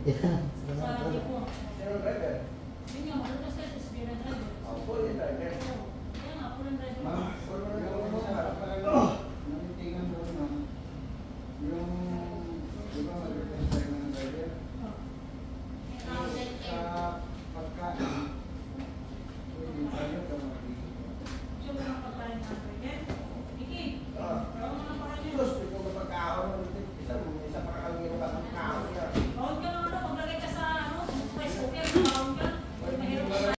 Sa tipo. Sino driver? Yun nga, marunong sa SBR driver. Ako yung driver. Kaya nga, pulang driver. Ma'am, namitingan mo naman. Yung, di ba mag-request tayo ng driver? Sa pagkain, hindi tayo kamati. Yung mga pagkain na driver. Iki, bawang mga pakain yun. Gusto ko magpagkaon, isa pa kakangiro ka ng kaon niya. Bawang ka lang ano, maglagay ka sa rice cooker.